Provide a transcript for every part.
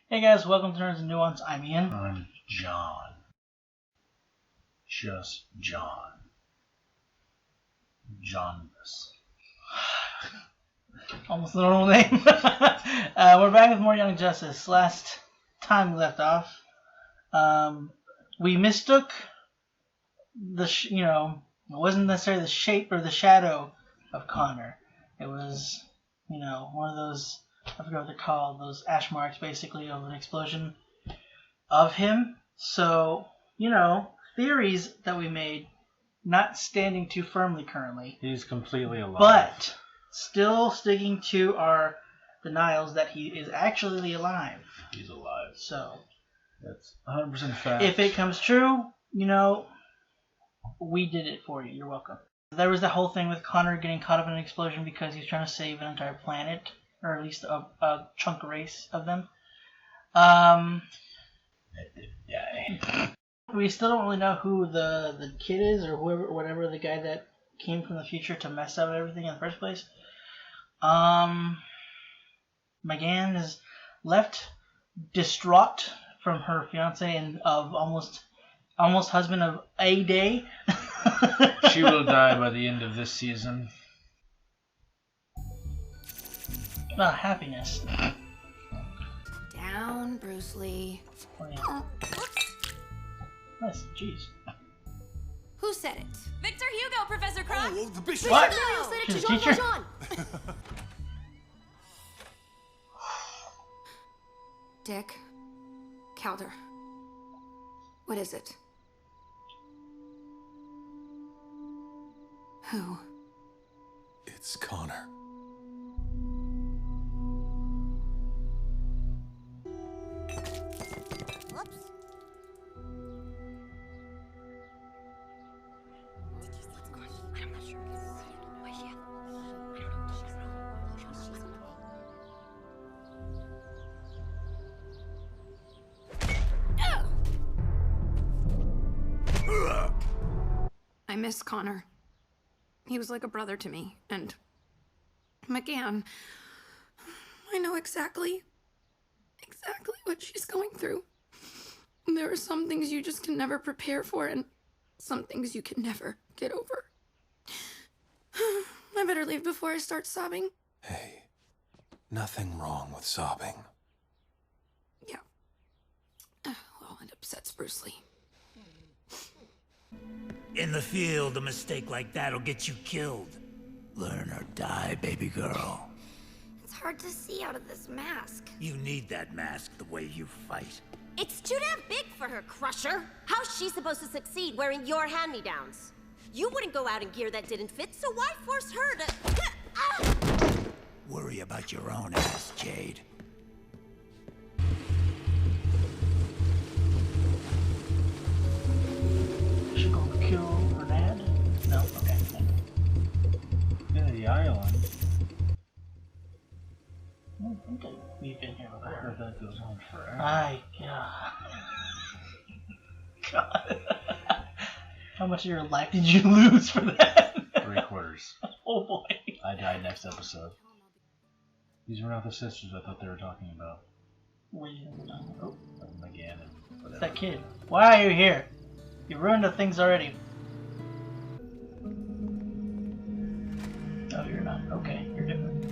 Hey guys, welcome to Nerds and Nuance. I'm Ian. I'm John. Just John. Johnless. Almost a normal name. We're back with more Young Justice. Last time we left off, we mistook the, it wasn't necessarily the shape or the shadow of Connor. It was, one of those, I forget what they're called, those ash marks basically of an explosion of him. So, theories that we made not standing too firmly currently. He's completely alive. But still sticking to our denials that he is actually alive. He's alive. So that's 100% fact. If it comes true, we did it for you. You're welcome. There was the whole thing with Connor getting caught up in an explosion because he's trying to save an entire planet, or at least a chunk race of them. That didn't die. We still don't really know who the kid is, or whoever, whatever the guy that came from the future to mess up everything in the first place. Megan is left distraught from her fiance and of almost husband of a day. She will die by the end of this season. Happiness. Down, Bruce Lee. Oh, yeah. Nice, jeez. Who said it? Victor Hugo, Professor Croc. Oh, the bishop. What? No, said it She's to a teacher? Jean. Dick. Calder. What is it? Who? It's Connor. Whoops. I'm not sure. I miss Connor. He was like a brother to me, and McGann, I know exactly what she's going through. There are some things you just can never prepare for, and some things you can never get over. I better leave before I start sobbing. Hey, nothing wrong with sobbing. Yeah. Well, it upsets Bruce Lee. In the field, a mistake like that'll get you killed. Learn or die, baby girl. It's hard to see out of this mask. You need that mask the way you fight. It's too damn big for her, Crusher. How's she supposed to succeed wearing your hand-me-downs? You wouldn't go out in gear that didn't fit, so why force her to... Worry about your own ass, Jade. Should go kill Renad? No, okay. Yeah, the island. I don't think we've been here I before. heard that goes on forever. God. How much of your life did you lose for that? 3/4. Oh boy. I died next episode. These were not the sisters I thought they were talking about. What are you doing? Oh, McGann and whatever. it's that kid. Why are you here? You ruined the things already. Oh, you're not. Okay, you're different.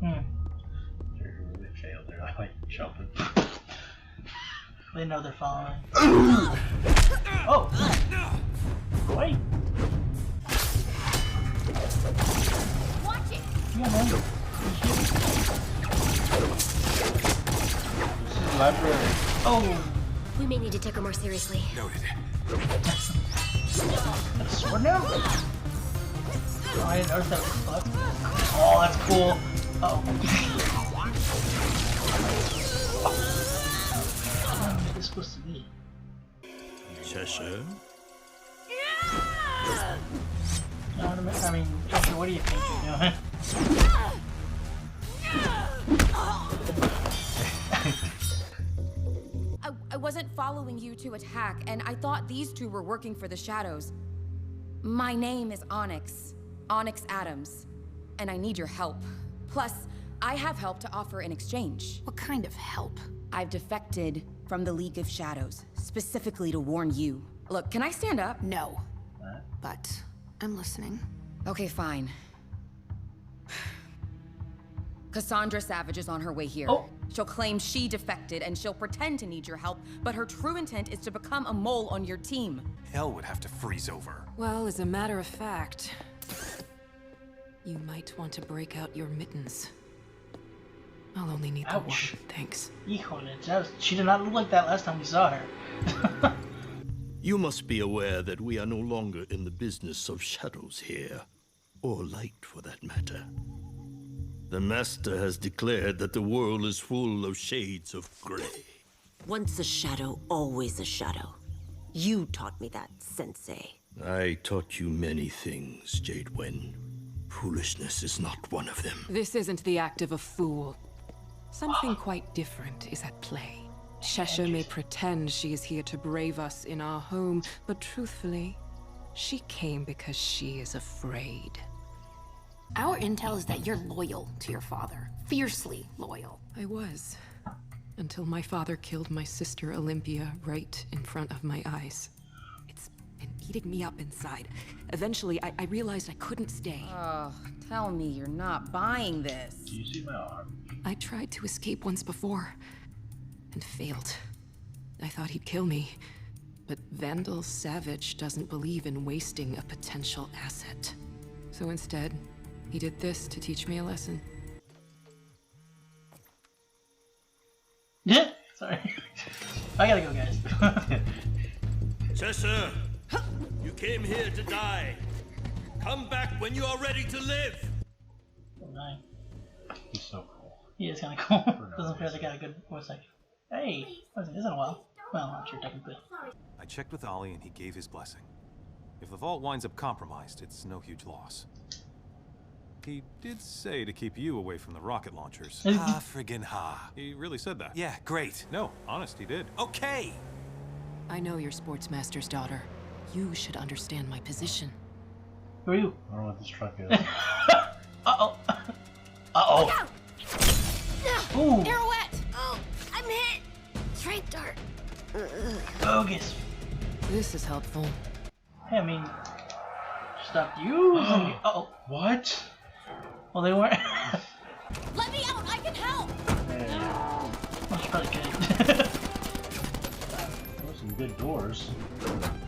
They really failed. They're like jumping. They know they're following. Oh! Wait! Watch it! Yeah, man. This is library. Oh! We may need to take her more seriously. Noted. That's a sword now? Oh, I didn't notice that was fucked. Oh, that's cool. Uh-oh. What is this supposed to be? Cheshire? I mean, Joshua, what do you think you're doing? I wasn't following you to attack, and I thought these two were working for the Shadows. My name is Onyx. Onyx Adams. And I need your help. Plus, I have help to offer in exchange. What kind of help? I've defected from the League of Shadows, specifically to warn you. Look, can I stand up? No. But I'm listening. Okay, fine. Cassandra Savage is on her way here. Oh. She'll claim she defected and she'll pretend to need your help, but her true intent is to become a mole on your team. Hell would have to freeze over. Well, as a matter of fact, you might want to break out your mittens. I'll only need the one, Ouch. thanks. Híjole, she did not look like that last time we saw her. You must be aware that we are no longer in the business of shadows here, or light for that matter. The Master has declared that the world is full of shades of gray. Once a shadow, always a shadow. You taught me that, Sensei. I taught you many things, Jade Wen. Foolishness is not one of them. This isn't the act of a fool. Something quite different is at play. Shesha may pretend she is here to brave us in our home, but truthfully, she came because she is afraid. Our intel is that you're loyal to your father. Fiercely loyal. I was. Until my father killed my sister Olympia right in front of my eyes. It's been eating me up inside. Eventually, I realized I couldn't stay. Oh, tell me you're not buying this. Do you see my arm? I tried to escape once before, and failed. I thought he'd kill me, but Vandal Savage doesn't believe in wasting a potential asset. So instead, he did this to teach me a lesson. Yeah, sorry. I gotta go, guys. Tessa, you came here to die. Come back when you are ready to live. Nine. He's so cool. He is kind of cool. Doesn't feel like I got a good voice actor. Hey, hasn't been a while. Well, not sure technically. I checked with Ollie and he gave his blessing. If the vault winds up compromised, it's no huge loss. He did say to keep you away from the rocket launchers. Ha friggin' ha. He really said that. Yeah, great. No, honest, he did. Okay. I know you're Sportsmaster's daughter. You should understand my position. Who are you? I don't know what this truck is. Uh-oh. Uh-oh. Ooh. Pirouette! Oh, I'm hit! Straight dart. Bogus. This is helpful. Hey, I mean, stop using it. Uh-oh. What? Well, they weren't. Let me out! I can help! Well, she probably could. Those are some good doors.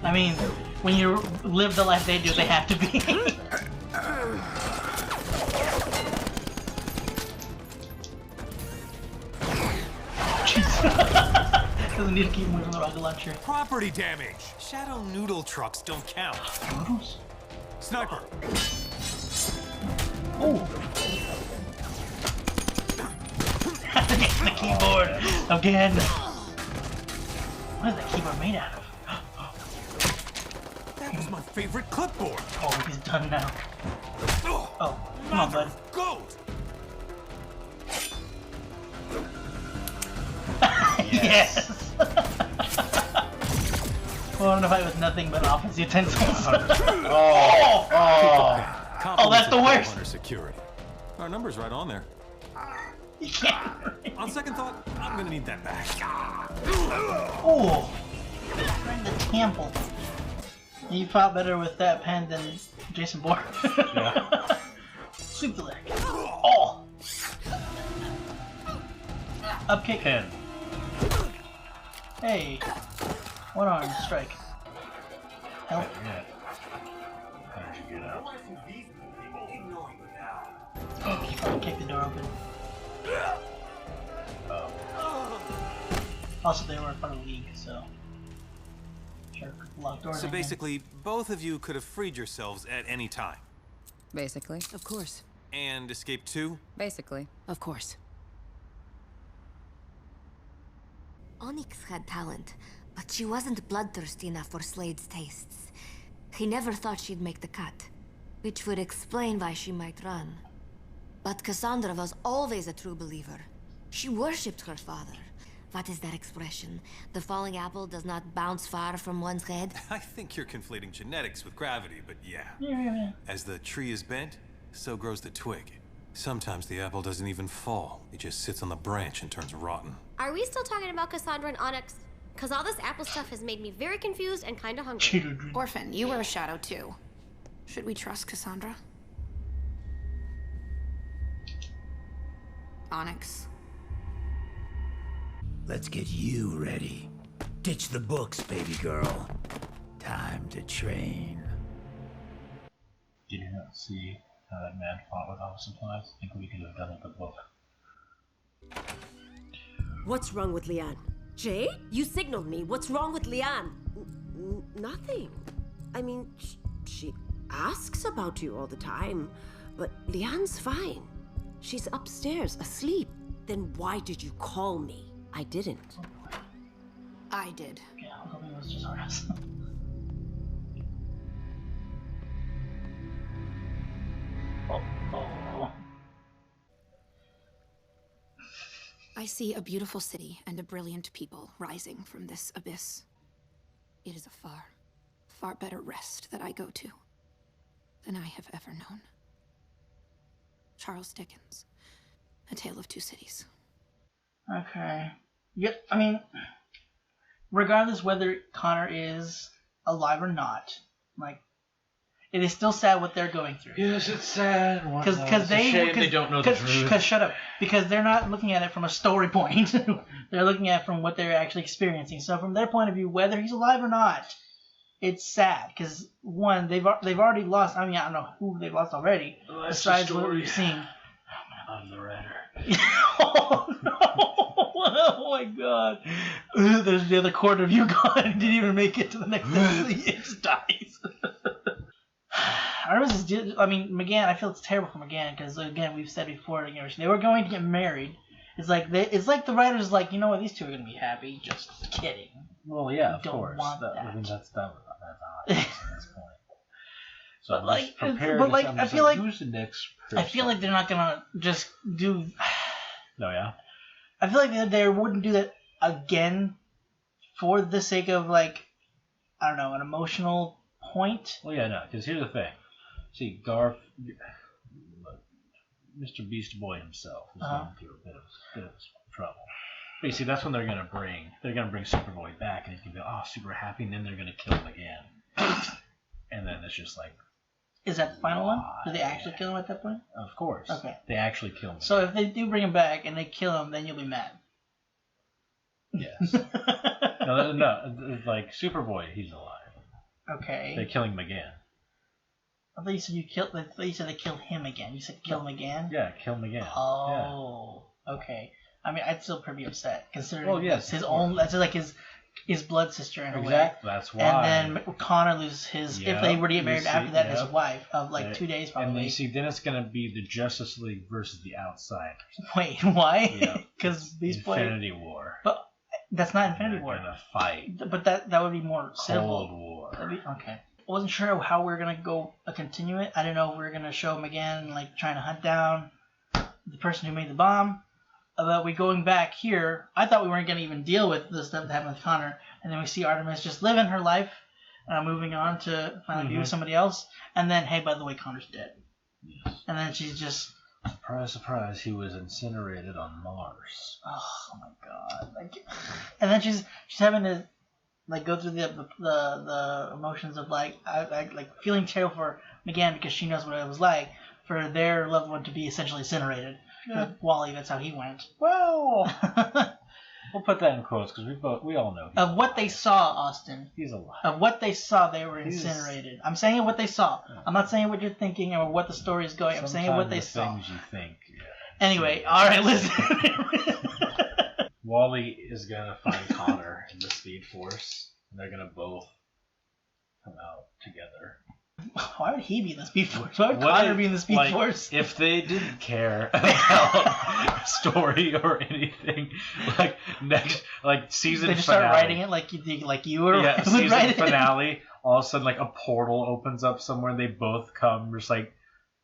I mean, when you live the life they do, they have to be. Jeez. Doesn't need to keep moving the rocket launcher. Property damage. Shadow noodle trucks don't count. Noodles? Sniper. Oh. The keyboard again. What is that keyboard made out of? That was my favorite clipboard. Oh, he's done now. Oh, come on, bud. Goat. Yes. Well, I'm gonna fight with nothing but office utensils. Oh, that's the worst. Hunter security. Our number's right on there. You can't. On second thought, I'm gonna need that back. Oh, right in the temple. You fought better with that pen than Jason Bourne. Yeah. Sweep the leg. Oh. Up kick. Pen. Hey. One arm strike. Help. Yeah. How did you get out? Oh, she probably kicked the door open. Oh. Also, they were part of the league, so. Sure, locked doors. So in here. basically, both of you could have freed yourselves at any time. Basically. Of course. And escaped too? Basically. Of course. Onyx had talent, but she wasn't bloodthirsty enough for Slade's tastes. He never thought she'd make the cut, which would explain why she might run. But Cassandra was always a true believer. She worshipped her father, What is that expression? The falling apple does not bounce far from one's head? I think you're conflating genetics with gravity, but yeah. Yeah. As the tree is bent, so grows the twig. Sometimes the apple doesn't even fall. It just sits on the branch and turns rotten. Are we still talking about Cassandra and Onyx? Because all this apple stuff has made me very confused and kind of hungry. Orphan, you were a shadow too. Should we trust Cassandra? Onyx. Let's get you ready. Ditch the books, baby girl. Time to train. Did you not see how that man fought with all the supplies? I think we could have done with the book. What's wrong with Leanne? Jade? You signaled me. What's wrong with Leanne? Nothing. I mean, she asks about you all the time, but Leanne's fine. She's upstairs, asleep. Then why did you call me? I didn't. I did. Yeah, I thought it was just our ass. Oh. I see a beautiful city and a brilliant people rising from this abyss. It is a far, far better rest that I go to than I have ever known. Charles Dickens, A Tale of Two Cities. Okay. Yeah, I mean, regardless whether Connor is alive or not, like, it is still sad what they're going through. Yes, it's sad. Because they don't know the truth. Because shut up. Because they're not looking at it from a story point. They're looking at it from what they're actually experiencing. So from their point of view, whether he's alive or not, it's sad. Because one, they've already lost. I mean, I don't know who they've lost already. Besides what we've seen. I'm the writer. Oh no! Oh my god! There's the other quarter of you gone. Didn't even make it to the next episode. He just dies. I mean, McGann. I feel it's terrible for McGann because again, we've said before, they were going to get married. It's like the writers like, you know what, these two are gonna be happy. Just kidding. Well, yeah, of Don't course. want that. I mean, that's how it is at this point. So But, I'm like, just prepared. but, like, I'm I just feel like- who's the next person? I feel like they're not gonna just do. Oh yeah. I feel like they wouldn't do that again for the sake of, like, I don't know, an emotional point. Well, yeah, no. Because here's the thing. See, Garth, Mr. Beast Boy himself is going through a bit of trouble. But you see, that's when they're gonna bring Superboy back, and he can be super happy, and then they're gonna kill him again. And then it's just like. Is that the final one? Do they actually kill him at that point? Of course. Okay. They actually kill him. So if they do bring him back and they kill him, then you'll be mad. Yes. no, like Superboy, he's alive. Okay. They're killing him again. I thought you said they killed him again. You said kill him again? Yeah, kill him again. Oh. Yeah. Okay. I mean, I'd still pretty upset considering yes, his own. That's like his blood sister in a way. Exactly. That's why. And then Connor loses his. If they were to get married after that, his wife of like 2 days probably. And you see, then it's gonna be the Justice League versus the Outsiders. Wait, why? Yeah. Because these Infinity War. But that's not Infinity War. They're gonna fight. But that would be more civil. Cold War. Okay. I wasn't sure how we were gonna go continue it. I didn't know if we were gonna show him again, like trying to hunt down the person who made the bomb. But we going back here, I thought we weren't gonna even deal with the stuff that happened with Connor, and then we see Artemis just living her life, moving on to finally be with somebody else, and then hey, by the way, Connor's dead. Yes. And then she's just surprise, surprise, he was incinerated on Mars. Oh my god! And then she's having to like go through the emotions of like feeling terrible for McGann because she knows what it was like for their loved one to be essentially incinerated. Yeah. Wally, that's how he went. Well, we'll put that in quotes because we all know. Of what they saw, Austin. He's alive. Of what they saw, they were incinerated. I'm saying what they saw. Yeah. I'm not saying what you're thinking or what the story is going. I'm saying what they saw. Things you think. Yeah. Anyway, all right, listen. Wally is gonna find Connor in the Speed Force, and they're gonna both come out together. Why would he be in the Speed Force? Why would Connor be in the Speed Force? If they didn't care about story or anything, season finale. They just start writing it like you were. Yeah, season finale. All of a sudden, like a portal opens up somewhere, and they both come. Just like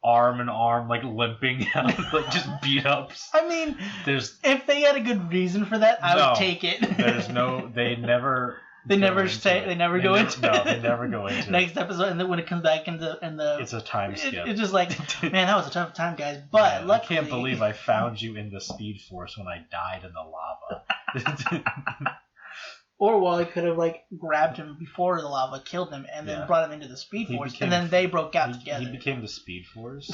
arm in arm, like limping out, like just beat ups. I mean, There's if they had a good reason for that, I would take it. There's no. They never. They never say. They never go into. No, they never go into. Next episode, and then when it comes back in the it's a time skip. It's just like, man, that was a tough time, guys. But luckily, I can't believe I found you in the Speed Force when I died in the lava. Or Wally could have like grabbed him before the lava killed him, and then brought him into the Speed Force, and then they broke out together. He became the Speed Force.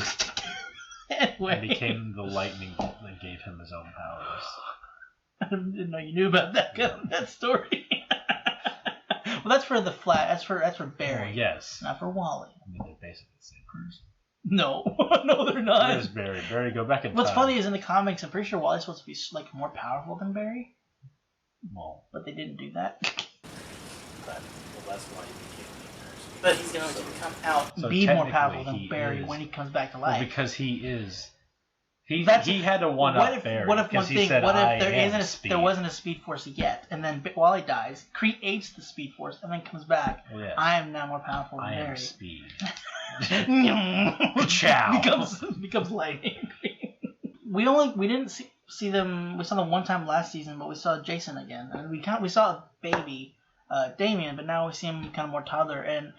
Anyway. And became the lightning bolt that gave him his own powers. I didn't know you knew about that story. Well, that's for the flat. That's for Barry. Well, yes. Not for Wally. I mean, they're basically the same person. No, no, they're not. There's Barry. Barry, go back in What's time. funny is in the comics, I'm pretty sure Wally's supposed to be like more powerful than Barry. Well, but they didn't do that. Well, that's why he became the nurse. But he's gonna come out be more powerful than Barry when he comes back to life. Well, because he is. He had to one up Barry. What if one thing? Said, what if there wasn't a Speed Force yet, and then Wally dies, creates the Speed Force, and then comes back? Well, yes. I am now more powerful than Barry. I am Speed. Ciao. becomes lightning. we didn't see them. We saw them one time last season, but we saw Jason again, and we saw a baby, Damien, but now we see him kind of more toddler, and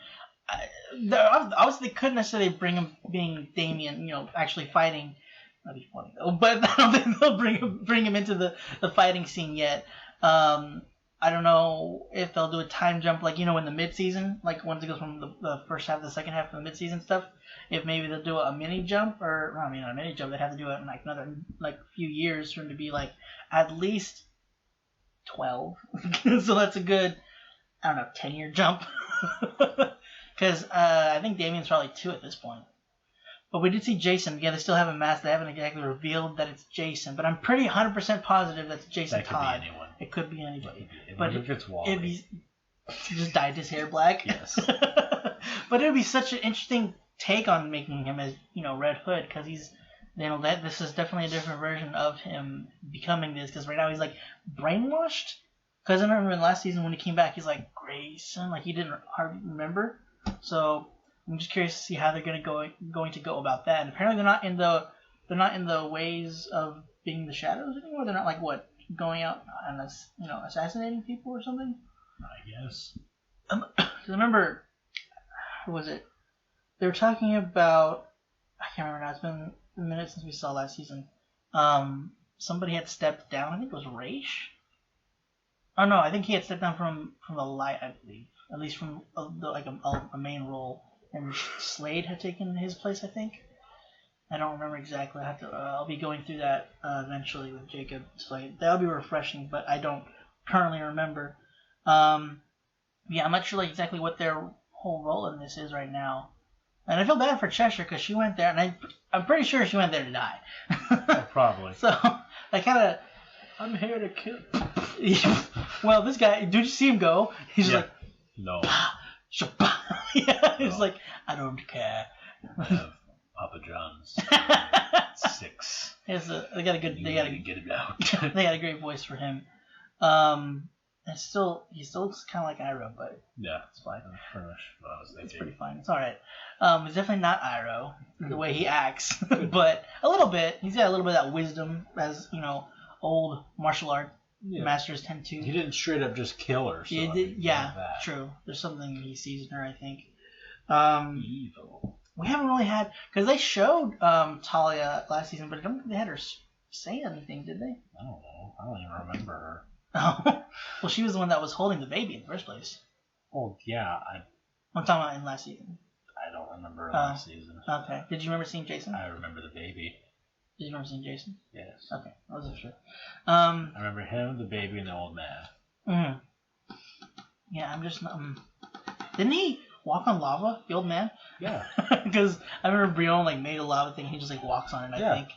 obviously they couldn't necessarily bring him being Damien, actually fighting. That'd be funny though, but I don't think they'll bring him into the fighting scene yet. I don't know if they'll do a time jump like in the mid-season, like once it goes from the first half to the second half of the mid-season stuff. If maybe they'll do a mini jump, or not a mini jump, they'd have to do it in like another few years for him to be like at least 12. So that's a good 10-year jump. Because I think Damien's probably 2 at this point. But we did see Jason. Yeah, they still haven't masked. They haven't exactly revealed that it's Jason. But I'm pretty 100% positive that's Jason Todd. That could be anyone. It could be anybody. But if it's Wally. If he just dyed his hair black. Yes. But it would be such an interesting take on making him as, Red Hood. Because he's, this is definitely a different version of him becoming this. Because right now he's like brainwashed. Because I remember in last season when he came back, he's like Grayson. Like he didn't hardly remember. So I'm just curious to see how they're going to go about that. And apparently they're not in the ways of being the Shadows anymore. They're not like going out and assassinating people or something. I guess. Remember, who was it? They were talking about. I can't remember now. It's been a minute since we saw last season. Somebody had stepped down. I think it was Raish. Oh no, I think he had stepped down from the light. I believe, at least from a main role. And Slade had taken his place, I think. I don't remember exactly. I'll be going through that eventually with Jacob Slade. That'll be refreshing, but I don't currently remember. Yeah, I'm not sure exactly what their whole role in this is right now. And I feel bad for Cheshire because she went there, and I'm pretty sure she went there to die. Oh, probably. So I kind of. I'm here to kill. Well, this guy. Did you see him go? He's like. No. Yeah, he's like, I don't care. I have Papa John's 6. They got a good. They got a get it out. They got a great voice for him. He still looks kind of like Iroh, but yeah, it's fine. Pretty much what I was thinking. It's pretty fine. It's all right. He's definitely not Iroh the way he acts, but a little bit. He's got a little bit of that wisdom, as old martial art masters tend to. He didn't straight up just kill her. So true. There's something he sees in her, I think. Evil. We haven't really had, because they showed Talia last season, but I don't think they had her say anything, did they? I don't know. I don't even remember her. Oh, well, she was the one that was holding the baby in the first place. Oh yeah, I'm talking about in last season. I don't remember last season. Okay. Did you remember seeing Jason? I remember the baby. Did you remember seeing Jason? Yes. Okay, I wasn't sure. I remember him, the baby, and the old man. Yeah, I'm just. Didn't he walk on lava, the old man? Yeah. Because I remember Brion made a lava thing. He just walks on it. I think.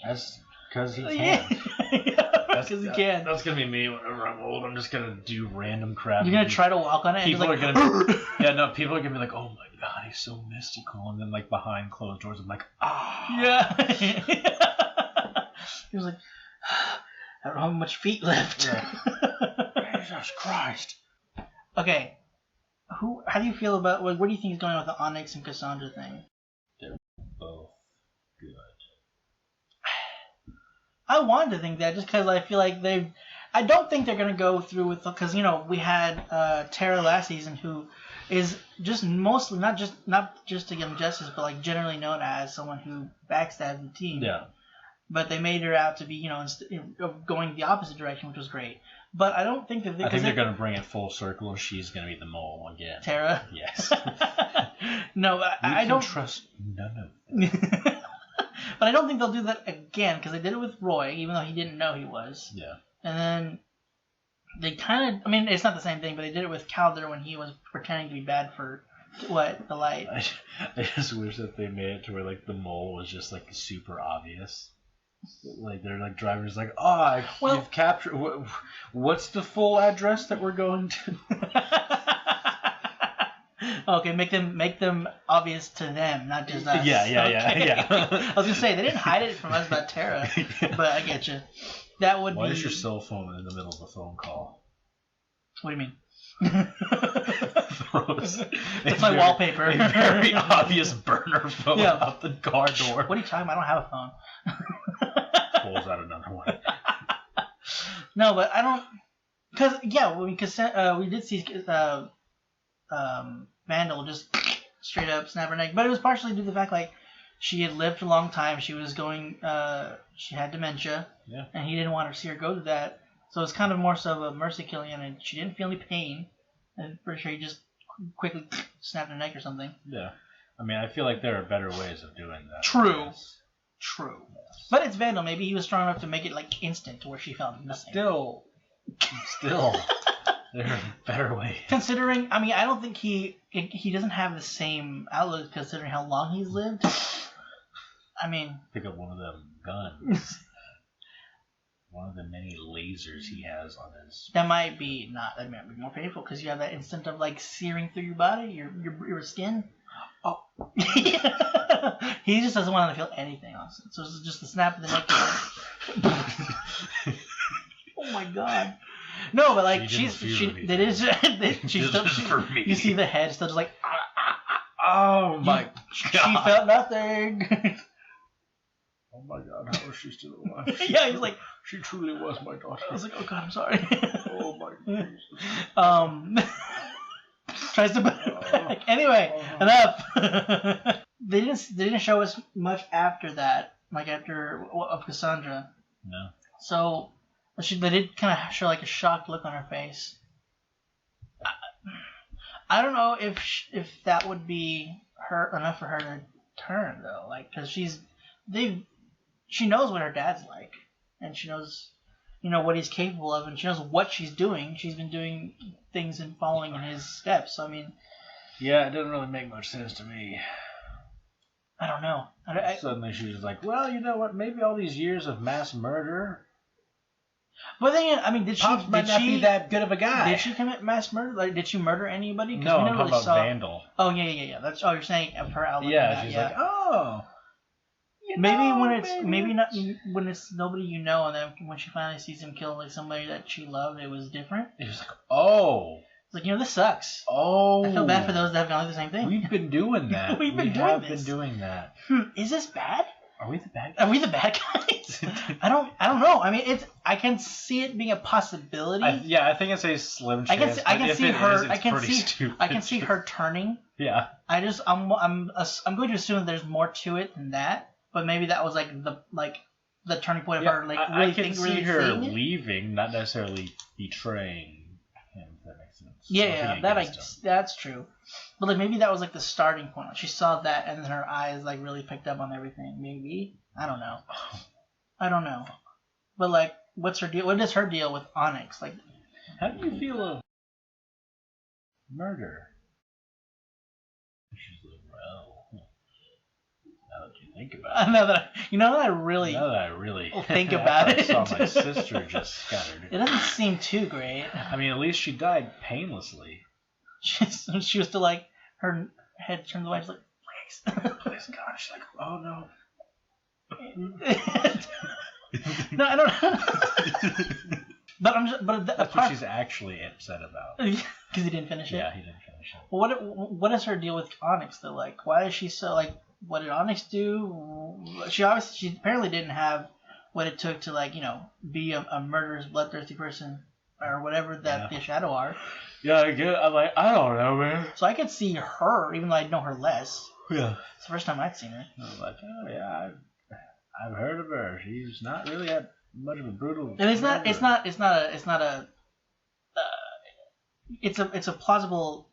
That's because he can. Yeah, because he can. That's gonna be me whenever I'm old. I'm just gonna do random crap. You're gonna try to walk on it. People are gonna. People are gonna be like, "Oh my god, he's so mystical," and then behind closed doors, I'm like, "Ah." Yeah. He was like, "I don't have much feet left." Yeah. Jesus Christ. Okay. How do you feel about what do you think is going on with the Onyx and Cassandra thing? They're both good. I wanted to think that just because I feel like I don't think they're going to go through with, because, you know, we had Tara last season, who is just mostly, not just to give him justice, but like generally known as someone who backstabbed the team. Yeah. But they made her out to be, you know, going the opposite direction, which was great. But I don't think that... I think they're going to bring it full circle. She's going to be the mole again. Tara? Yes. No, I don't... trust none of them. But I don't think they'll do that again, because they did it with Roy, even though he didn't know he was. Yeah. And then they kind of... I mean, it's not the same thing, but they did it with Calder when he was pretending to be bad for, the light. I just wish that they made it to where, like, the mole was just, like, super obvious. Like, they're, like, drivers like, you've captured... What's the full address that we're going to? Okay, make them obvious to them, not just us. Yeah. I was gonna say they didn't hide it from us about Tara, but I get you. That would Why be. is your cell phone in the middle of a phone call? What do you mean? It's my wallpaper. A very obvious burner phone out the car door. What are you talking about? I don't have a phone. Pulls out another one. No, but I don't. Because we did see Vandal just straight up snap her neck, but it was partially due to the fact like she had lived a long time. She was going. She had dementia, and he didn't want her to see her go through that. So it's kind of more so of a mercy killing, and she didn't feel any pain. I'm pretty sure he just quickly snapped her neck or something. Yeah, I mean, I feel like there are better ways of doing that. True. Yes. But it's Vandal. Maybe he was strong enough to make it like instant, to where she felt nothing. Still, there are better ways. Considering, I mean, I don't think he doesn't have the same outlook considering how long he's lived. I mean, pick up one of them guns. One of the many lasers he has on his. That might be more painful because you have that instant of like searing through your body, your skin. Oh, he just doesn't want to feel anything else. So it's just the snap of the neck. Oh my god. No, but like you see the head still just like. Oh my god. She felt nothing. Oh my god, how is she still alive? Yeah, he's like, she truly was my daughter. I was like, oh god, I'm sorry. Oh my Jesus. Tries to back. Anyway, enough. They didn't show us much after that, like after of Cassandra. No. So they did kind of show like a shocked look on her face. I don't know if that would be enough for her to turn though, like because she knows what her dad's like, and she knows, you know, what he's capable of, and she knows what she's doing. She's been doing things and following in his steps. So I mean, yeah, it doesn't really make much sense to me. I don't know. Suddenly she was like, well, you know what? Maybe all these years of mass murder. But then, I mean, did she be that good of a guy? Did she commit mass murder? Like, did she murder anybody? No, I'm talking about Vandal. Oh yeah. That's you're saying of her outlook. Yeah, she's like, oh. When it's nobody you know, and then when she finally sees him kill like somebody that she loved, it was different. It was like, oh. It's like, you know, this sucks. Oh. I feel bad for those that have gone through the same thing. We've been doing that. We have been doing that. Is this bad? Are we the bad guys? Are we the bad guys? I don't know. I mean, I can see it being a possibility. I think it's a slim chance. I can see her turning. Yeah. I'm going to assume that there's more to it than that. But maybe that was the turning point of her I can see her leaving, not necessarily betraying him. If that makes sense. Yeah, that's true. But like maybe that was like the starting point. She saw that, and then her eyes like really picked up on everything. Maybe I don't know. But like, what's her deal? What is her deal with Onyx? Like, how do you feel of murder? She's like, well. Now that you think about it. Now that I really think about it. I saw my sister just scattered. It doesn't seem too great. I mean, at least she died painlessly. She was still like, her head turned away. She's like, please, God. She's like, oh no. No, I don't. But that's what she's actually upset about. Because he didn't finish it. Yeah, he didn't finish it. Well, what is her deal with Onyx though? Like, why is she so like? what did Onyx do? She apparently didn't have what it took to, like, you know, be a murderous, bloodthirsty person or whatever that the Shadow are. Yeah, I'm like, I don't know, man. So I could see her, even though I know her less. Yeah. It's the first time I'd seen her. I'm like, oh yeah, I've heard of her. She's not really that much of a brutal. And it's not a plausible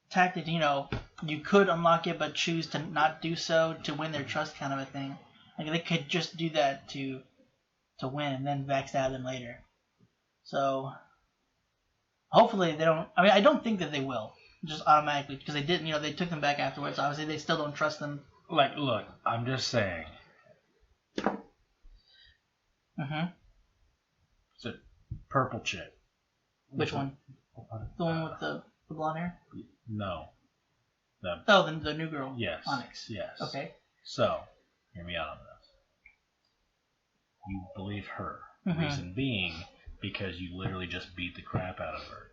tactic. You know, you could unlock it, but choose to not do so to win their trust, kind of a thing. Like they could just do that to win and then backstab them later. So hopefully they don't. I mean, I don't think that they will just automatically, because they didn't. You know, they took them back afterwards. Obviously, they still don't trust them. Like, look, I'm just saying. It's a purple chick. Which one? The one with the blonde hair? No. The new girl. Yes. Onyx. Yes. Okay. So, hear me out on this. You believe her. Reason being, because you literally just beat the crap out of her.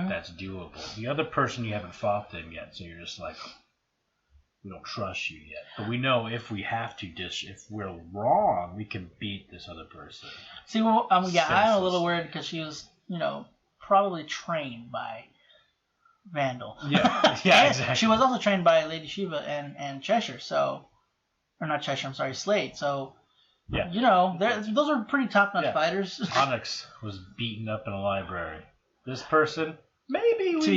That's doable. The other person you haven't fought them yet, so you're just like, we don't trust you yet. But we know if we have to if we're wrong, we can beat this other person. See, well, I'm a little worried because she was, you know, probably trained by Vandal. Yeah, exactly. She was also trained by Lady Shiva and Cheshire, so... Or not Cheshire, I'm sorry, Slade, so... Yeah. You know, those are pretty top-notch fighters. Onyx was beaten up in a library. This person, maybe we To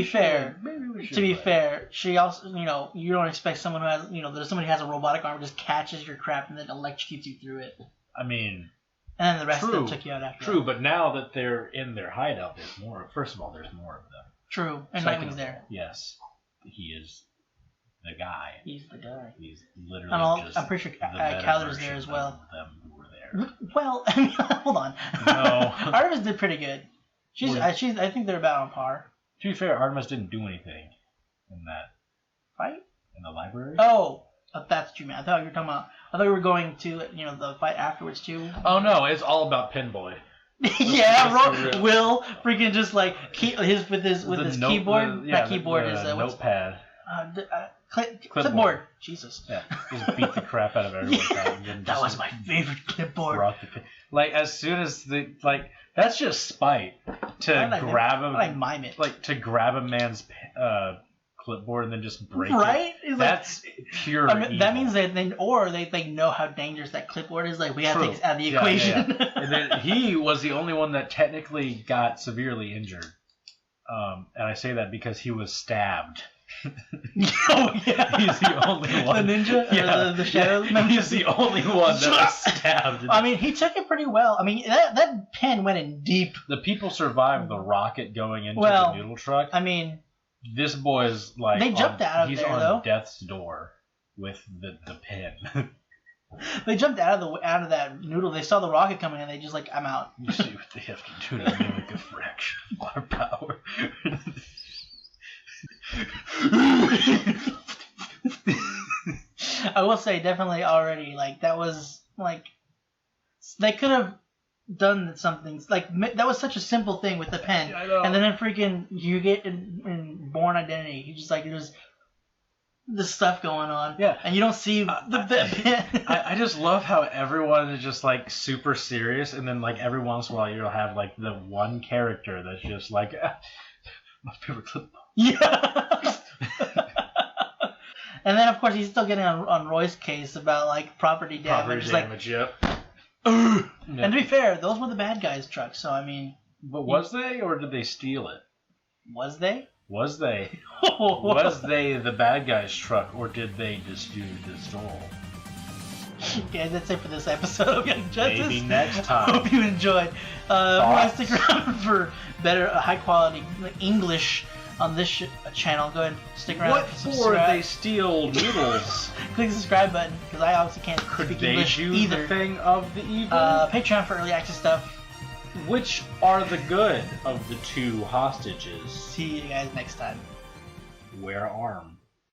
be fair, she also, you know, you don't expect someone who has, you know, that somebody who has a robotic arm just catches your crap and then electrocutes you through it. I mean... And then the rest of them took you out after. True, but now that they're in their hideout, there's more. First of all, there's more of them. True, and Nightwing's there. Yes, he is the guy. He's the guy. He's literally I'm pretty sure Calder's there as well. Them who were there. Well, I mean, hold on. No. Artemis did pretty good. I think they're about on par. To be fair, Artemis didn't do anything in that fight in the library. Oh, that's what you meant. I thought you were talking about. I thought we were going to, you know, the fight afterwards too. Oh no, it's all about Pinboy. Yeah, Will freaking just like his keyboard. That keyboard is notepad. Clipboard. Jesus. Yeah, just beat the crap out of everyone. That was my favorite clipboard. Like as soon as that's just spite to grab him. I mime it. Like to grab a man's clipboard and then just break it. That's pure evil. That means they know how dangerous that clipboard is. Like we have to take it out of the equation. Yeah. And then he was the only one that technically got severely injured. And I say that because he was stabbed. Oh yeah, he's the only one. The ninja, the shadow. Yeah. He's the only one that was stabbed. I mean, he took it pretty well. I mean, that pen went in deep. The people survived the rocket going into the noodle truck. I mean, this boy's like they jumped out of he's there, on though. Death's door with the pen. They jumped out of that noodle. They saw the rocket coming and they just like, I'm out. You see what they have to do to mimic a fraction of our power. I will say definitely already like that was like they could have done something like that was such a simple thing with the pen, and then freaking you get in Born Identity, you just like there's this stuff going on, and you don't see the pen. I just love how everyone is just like super serious, and then like every once in a while you'll have like the one character that's just like my favorite clipboard. Yeah. And then, of course, he's still getting on Roy's case about, like, property damage. Yep. And to be fair, those were the bad guys' trucks, so, I mean... But was they, or did they steal it? Was they? Was they? Was they the bad guys' truck, or did they just do the stole? Yeah, that's it for this episode. Maybe next time. Hope you enjoyed. Stick around for better, high-quality English on this channel. Go ahead and stick around. What for they steal noodles? Click the subscribe button, because I obviously can't speak English either. The thing of the evil? Patreon for early access stuff. Which are the good of the two hostages? See you guys next time. Wear arm.